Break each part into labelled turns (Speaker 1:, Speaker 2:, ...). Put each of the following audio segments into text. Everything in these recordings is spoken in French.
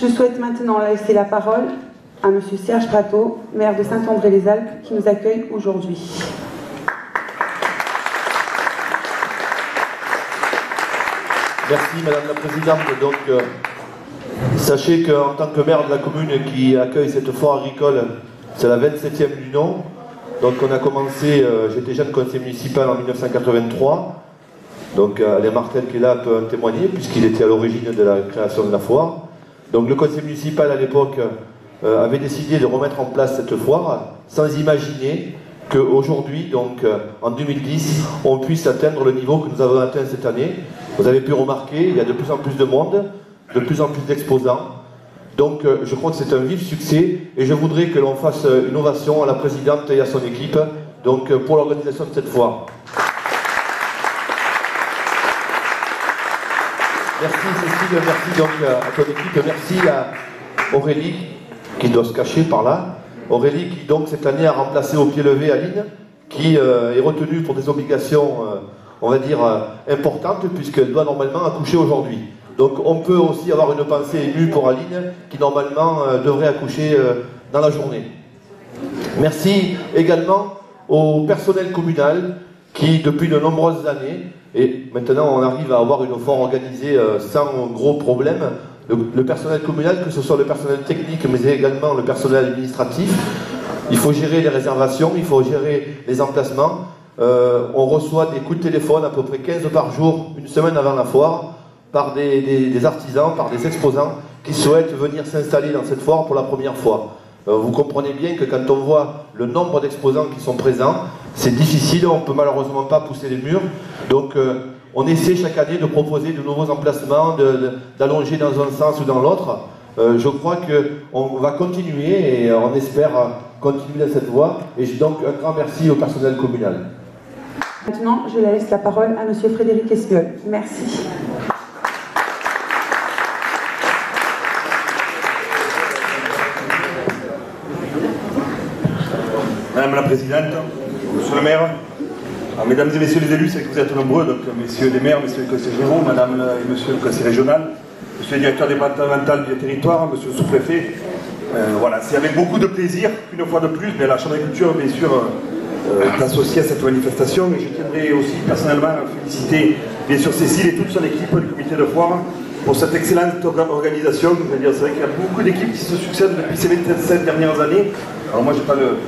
Speaker 1: Je souhaite maintenant laisser la parole à M. Serge Prato, maire de Saint-André-les-Alpes, qui nous accueille aujourd'hui.
Speaker 2: Merci Madame la Présidente. Donc, sachez qu'en tant que maire de la commune qui accueille cette foire agricole, c'est la 27e du nom. Donc on a commencé, j'étais jeune conseiller municipal en 1983. Donc Alain Martel qui est là peut en témoigner puisqu'il était à l'origine de la création de la foire. Donc le conseil municipal à l'époque avait décidé de remettre en place cette foire sans imaginer qu'aujourd'hui, donc en 2010, on puisse atteindre le niveau que nous avons atteint cette année. Vous avez pu remarquer, il y a de plus en plus de monde, de plus en plus d'exposants. Donc je crois que c'est un vif succès et je voudrais que l'on fasse une ovation à la présidente et à son équipe donc, pour l'organisation de cette foire. Merci Cécile, merci donc à ton équipe, merci à Aurélie qui doit se cacher par là. Aurélie qui donc cette année a remplacé au pied levé Aline qui est retenue pour des obligations on va dire importantes puisqu'elle doit normalement accoucher aujourd'hui. Donc on peut aussi avoir une pensée émue pour Aline qui normalement devrait accoucher dans la journée. Merci également au personnel communal qui depuis de nombreuses années, et maintenant on arrive à avoir une foire organisée sans gros problème, le personnel communal, que ce soit le personnel technique mais également le personnel administratif, il faut gérer les réservations, il faut gérer les emplacements. On reçoit des coups de téléphone à peu près 15 par jour, une semaine avant la foire, par des artisans, par des exposants qui souhaitent venir s'installer dans cette foire pour la première fois. Vous comprenez bien que quand on voit le nombre d'exposants qui sont présents, c'est difficile, on ne peut malheureusement pas pousser les murs. Donc on essaie chaque année de proposer de nouveaux emplacements, d'allonger dans un sens ou dans l'autre. Je crois qu'on va continuer et on espère continuer dans cette voie. Et donc un grand merci au personnel communal.
Speaker 1: Maintenant, je laisse la parole à M. Frédéric Espiol. Merci.
Speaker 3: Madame la Présidente, Monsieur le maire, Mesdames et Messieurs les élus, c'est que vous êtes nombreux, donc Messieurs les maires, Messieurs les conseillers généraux, Madame et Monsieur le conseiller régional, Monsieur le directeur départemental du territoire, Monsieur le sous-préfet. Voilà, c'est avec beaucoup de plaisir, une fois de plus, mais la Chambre d'agriculture, bien sûr, est associée à cette manifestation. Et je tiendrai aussi personnellement à féliciter, bien sûr, Cécile et toute son équipe du comité de foire pour cette excellente organisation. Je veux dire, c'est vrai qu'il y a beaucoup d'équipes qui se succèdent depuis ces 27 dernières années. Alors moi, j'ai pas le...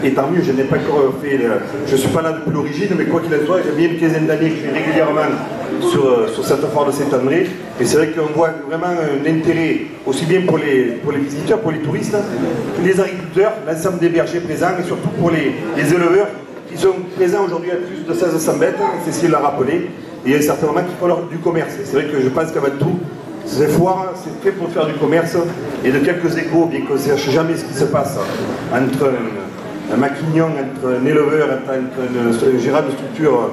Speaker 3: Et tant mieux, je n'ai pas encore fait... Je ne suis pas là depuis l'origine, mais quoi qu'il en soit, j'ai bien une quinzaine d'années que je suis régulièrement sur cette foire de Saint-André. Et c'est vrai qu'on voit vraiment un intérêt, aussi bien pour les visiteurs, pour les touristes, les agriculteurs, l'ensemble des bergers présents, et surtout pour les éleveurs qui sont présents aujourd'hui à plus de 1600 bêtes, Cécile l'a rappelé. Et il y a certainement qui font du commerce. C'est vrai que je pense qu'avant tout, ces foires, c'est fait pour faire du commerce et de quelques échos, bien qu'on ne sache jamais ce qui se passe entre un maquignon, entre un éleveur, entre un gérant de structure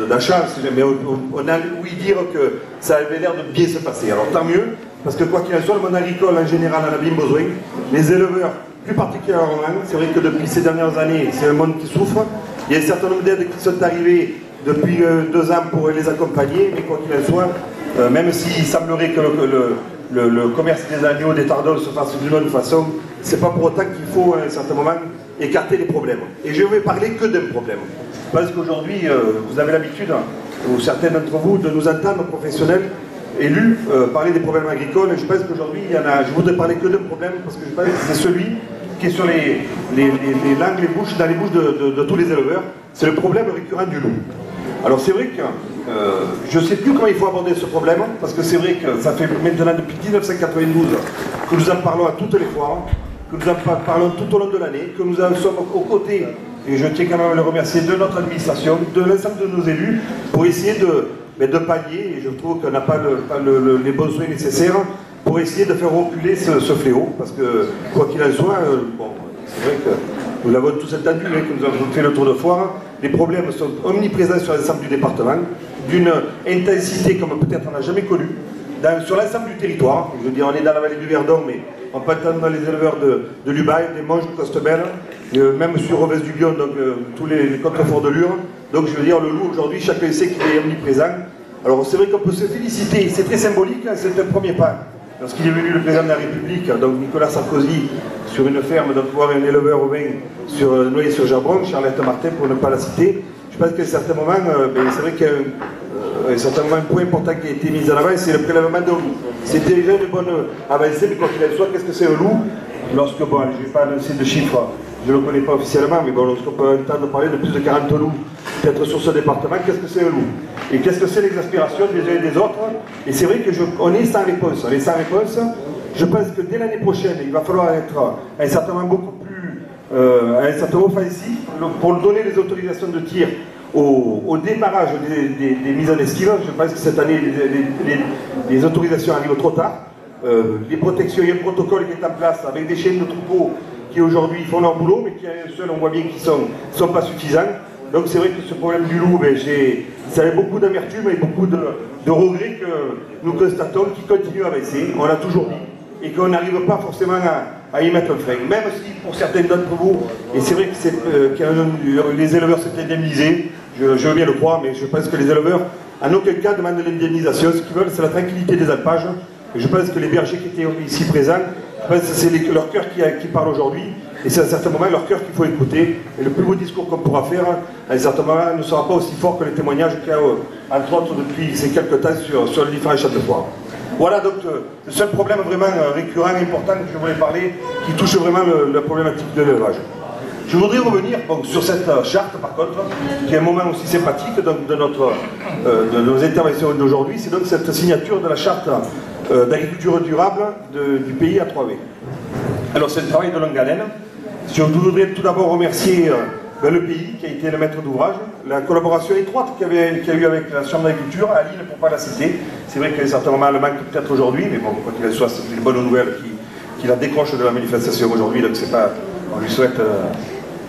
Speaker 3: d'achat, mais on a ouï dire que ça avait l'air de bien se passer. Alors tant mieux, parce que quoi qu'il en soit, le monde agricole en général en a bien besoin. Les éleveurs, plus particulièrement, c'est vrai que depuis ces dernières années, c'est un monde qui souffre. Il y a un certain nombre d'aides qui sont arrivées depuis 2 ans pour les accompagner, mais quoi qu'il en soit, même s'il semblerait que le commerce des agneaux, des tardons se fasse d'une bonne façon, c'est pas pour autant qu'il faut à un certain moment écarter les problèmes. Et je ne vais parler que d'un problème. Parce qu'aujourd'hui, vous avez l'habitude, ou certains d'entre vous, de nous entendre, professionnels, élus, parler des problèmes agricoles. Et je pense qu'aujourd'hui, je voudrais parler que d'un problème, parce que je pense que c'est celui qui est sur les langues, les bouches, dans les bouches de tous les éleveurs. C'est le problème récurrent du loup. Alors c'est vrai que je ne sais plus comment il faut aborder ce problème, parce que c'est vrai que ça fait maintenant depuis 1992 que nous en parlons à toutes les foires, que nous en parlons tout au long de l'année, que nous en sommes aux côtés, et je tiens quand même à le remercier, de notre administration, de l'ensemble de nos élus, pour essayer de pallier, et je trouve qu'on n'a pas les besoins nécessaires, pour essayer de faire reculer ce fléau, parce que quoi qu'il en soit, bon, c'est vrai que nous l'avons tous entendu, que nous avons fait le tour de foire. Les problèmes sont omniprésents sur l'ensemble du département, d'une intensité comme peut-être on n'a jamais connue, sur l'ensemble du territoire. Je veux dire, on est dans la vallée du Verdon, mais on peut entendre les éleveurs de Lubail, des Monges, de Costebelle, même sur Roves du Bion, donc tous les contreforts de Lure. Donc je veux dire, le loup aujourd'hui, chacun sait qu'il est omniprésent. Alors c'est vrai qu'on peut se féliciter, c'est très symbolique, hein, c'est un premier pas. lorsqu'il est venu le président de la République, donc Nicolas Sarkozy, sur une ferme, donc voir un éleveur au vin sur Noyer-sur-Gerbron, Charlotte Martin pour ne pas la citer. Je pense qu'à un certain moment, c'est vrai qu'il y a un certain moment, un point important qui a été mis en avant, c'est le prélèvement de loup. C'était déjà une bonne avancée, mais quoi qu'il en soit, qu'est-ce que c'est un loup? Lorsque, bon, je ne vais pas annoncer de chiffres, je ne le connais pas officiellement, mais bon, lorsqu'on peut entendre parler de plus de 40 loups, peut-être sur ce département, qu'est-ce que c'est un loup? Et qu'est-ce que c'est l'exaspération des uns et des autres? Et c'est vrai qu'on est sans réponse. On est sans réponse. Je pense que dès l'année prochaine, il va falloir être à un certain moment beaucoup plus offensif pour donner les autorisations de tir au démarrage des mises en estive. Je pense que cette année, les autorisations arrivent trop tard. Les protections, il y a un protocole qui est en place avec des chaînes de troupeaux qui aujourd'hui font leur boulot, mais qui à eux seuls, on voit bien qu'ils ne sont pas suffisants. Donc c'est vrai que ce problème du loup, ça a beaucoup d'amertume et beaucoup de regrets que nous constatons, qui continuent à baisser, on l'a toujours dit, et qu'on n'arrive pas forcément à y mettre un frein. Même si pour certains d'entre vous, et c'est vrai que les éleveurs sont indemnisés, je veux bien le croire, mais je pense que les éleveurs, en aucun cas, demandent l'indemnisation. Ce qu'ils veulent, c'est la tranquillité des alpages. Et je pense que les bergers qui étaient ici présents, je pense que c'est leur cœur qui parle aujourd'hui. Et c'est à un certain moment leur cœur qu'il faut écouter. Et le plus beau discours qu'on pourra faire, à un certain moment, ne sera pas aussi fort que les témoignages qu'il y a, entre autres, depuis ces quelques temps sur les différents châteaux de foire. Voilà donc le seul problème vraiment récurrent, important que je voulais parler, qui touche vraiment la problématique de l'élevage. Je voudrais revenir sur cette charte, par contre, qui est un moment aussi sympathique donc, de nos interventions d'aujourd'hui, c'est donc cette signature de la charte d'agriculture durable du pays à 3V. Alors c'est un travail de longue haleine. Je voudrais tout d'abord remercier le pays qui a été le maître d'ouvrage, la collaboration étroite qu'il y a eu avec la Chambre d'agriculture, à Lille pour ne pas la citer. C'est vrai qu'à un certain moment elle manque peut-être aujourd'hui, mais bon, quoi qu'il en soit, c'est une bonne nouvelle qui la décroche de la manifestation aujourd'hui, donc c'est pas, on lui souhaite de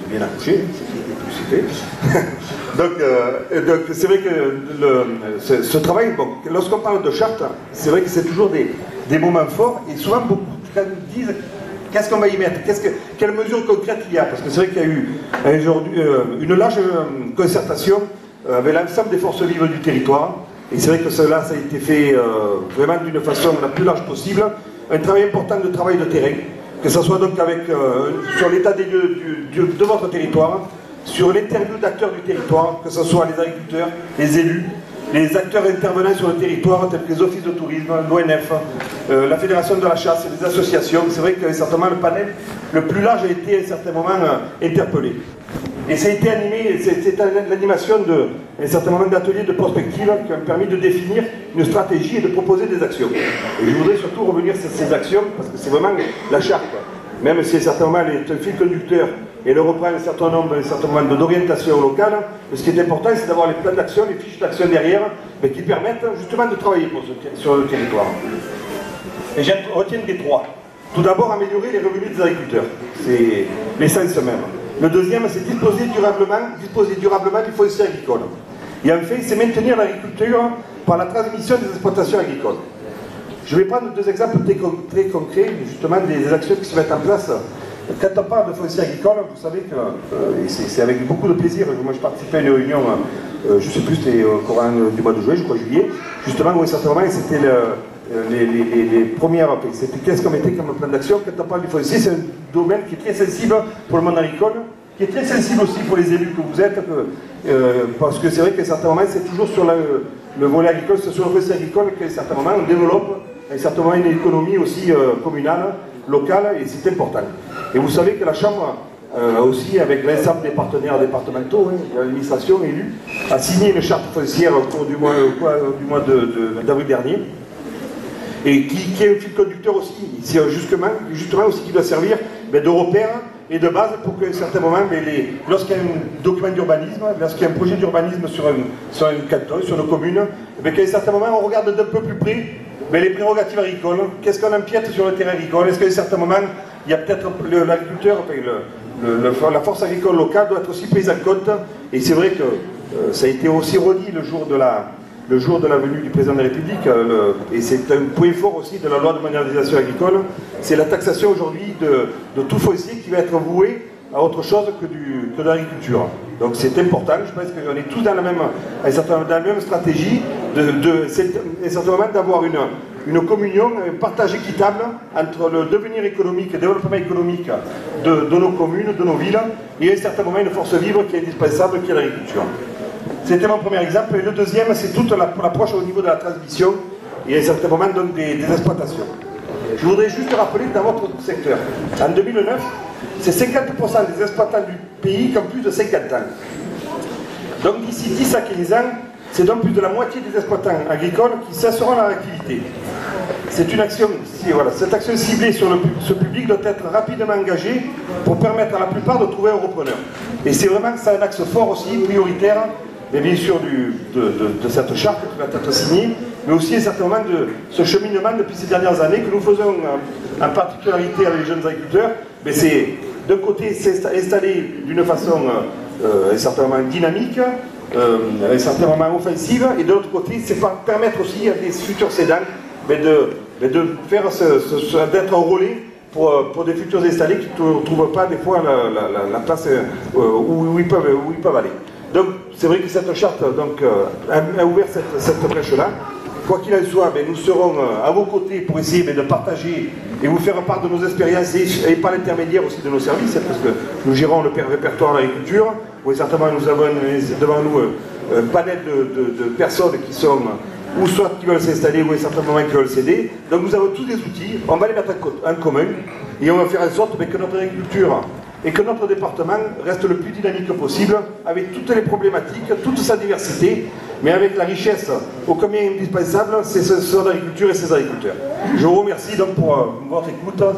Speaker 3: bien accoucher, c'est plus cité. donc c'est vrai que ce travail, bon, lorsqu'on parle de charte, c'est vrai que c'est toujours des moments forts, et souvent beaucoup disent qu'est-ce qu'on va y mettre, quelles mesures concrètes il y a, parce que c'est vrai qu'il y a eu une large concertation avec l'ensemble des forces vives du territoire, et c'est vrai que cela, ça a été fait vraiment d'une façon la plus large possible, un travail important de travail de terrain, que ce soit donc sur l'état des lieux de votre territoire, sur l'interview d'acteurs du territoire, que ce soit les agriculteurs, les élus, les acteurs intervenants sur le territoire, tels que les offices de tourisme, l'ONF, la Fédération de la chasse, les associations. C'est vrai que certainement le panel le plus large a été à un certain moment interpellé. Et ça a été animé, c'est l'animation d'un certain moment d'ateliers de prospective qui ont permis de définir une stratégie et de proposer des actions. Et je voudrais surtout revenir sur ces actions, parce que c'est vraiment la charte. Même si à un certain moment elle est un fil conducteur et elle reprend un certain nombre d'orientations locales, ce qui est important, c'est d'avoir les plans d'action, les fiches d'action derrière, mais qui permettent justement de travailler sur le territoire. Et je retiens des trois. Tout d'abord, améliorer les revenus des agriculteurs. C'est l'essence même. Le deuxième, c'est disposer durablement du foncier agricole. Et enfin, c'est maintenir l'agriculture par la transmission des exploitations agricoles. Je vais prendre deux exemples très concrets, justement, des actions qui se mettent en place. Quand on parle de foncier agricole, vous savez que c'est avec beaucoup de plaisir. Moi, je participais à une réunion, je ne sais plus, c'était au courant du mois de juillet, je crois juillet, justement, où à un certain moment, c'était les premières. C'était qu'est-ce qu'on mettait comme plan d'action. Quand on parle du foncier, c'est un domaine qui est très sensible pour le monde agricole, qui est très sensible aussi pour les élus que vous êtes, parce que c'est vrai qu'à un certain moment, c'est toujours sur le volet agricole, c'est sur le foncier agricole qu'à un certain moment, on développe à un certain moment une économie aussi communale, locale, et c'est important. Et vous savez que la Chambre, aussi avec l'ensemble des partenaires départementaux, l'administration élue, a signé une charte foncière au cours du mois d'avril dernier, et qui est un fil conducteur aussi, justement aussi qui doit servir de repère et de base pour qu'à un certain moment, lorsqu'il y a un document d'urbanisme, lorsqu'il y a un projet d'urbanisme sur un canton, sur nos communes, qu'à un certain moment on regarde d'un peu plus près les prérogatives agricoles, qu'est-ce qu'on empiète sur le terrain agricole, est-ce qu'à un certain moment, il y a peut-être l'agriculteur, la force agricole locale doit être aussi prise en compte, et c'est vrai que ça a été aussi redit le jour de la venue du président de la République, et c'est un point fort aussi de la loi de modernisation agricole, c'est la taxation aujourd'hui de tout foncier qui va être voué à autre chose que de l'agriculture. Donc c'est important, je pense qu'on est tous dans la même stratégie, à un certain moment d'avoir une communion, un partage équitable entre le devenir économique et le développement économique de nos communes, de nos villes, et à un certain moment une force vive qui est indispensable, qui est l'agriculture. C'était mon premier exemple. Et le deuxième, c'est toute l'approche au niveau de la transmission et à un certain moment donc, des exploitations. Je voudrais juste rappeler que dans votre secteur, en 2009, c'est 50% des exploitants du pays qui ont plus de 50 ans. Donc d'ici 10 à 15 ans, c'est donc plus de la moitié des exploitants agricoles qui cesseront leur activité. C'est une action, voilà, cette action ciblée sur ce public doit être rapidement engagée pour permettre à la plupart de trouver un repreneur. Et c'est vraiment ça un axe fort aussi, prioritaire, mais bien sûr de cette charte qui va être signée, mais aussi certainement de ce cheminement depuis ces dernières années que nous faisons en particularité avec les jeunes agriculteurs. Mais c'est d'un côté s'installer d'une façon certainement dynamique, certainement offensive, et de l'autre côté c'est permettre aussi à des futurs cédants de faire d'être un relais pour des futurs installés qui ne trouvent pas des fois la place où ils peuvent aller. Donc c'est vrai que cette charte donc, a ouvert cette brèche-là. Quoi qu'il en soit, nous serons à vos côtés pour essayer de partager et vous faire part de nos expériences et par l'intermédiaire aussi de nos services, parce que nous gérons le répertoire de l'agriculture, où certainement nous avons devant nous un panel de personnes qui sont ou soit qui veulent s'installer ou à un certain moment qui veulent céder. Donc nous avons tous des outils, on va les mettre en commun et on va faire en sorte que notre agriculture et que notre département reste le plus dynamique possible, avec toutes les problématiques, toute sa diversité, mais avec la richesse ô combien indispensable, c'est son agriculture et ses agriculteurs. Je vous remercie donc pour votre écoute.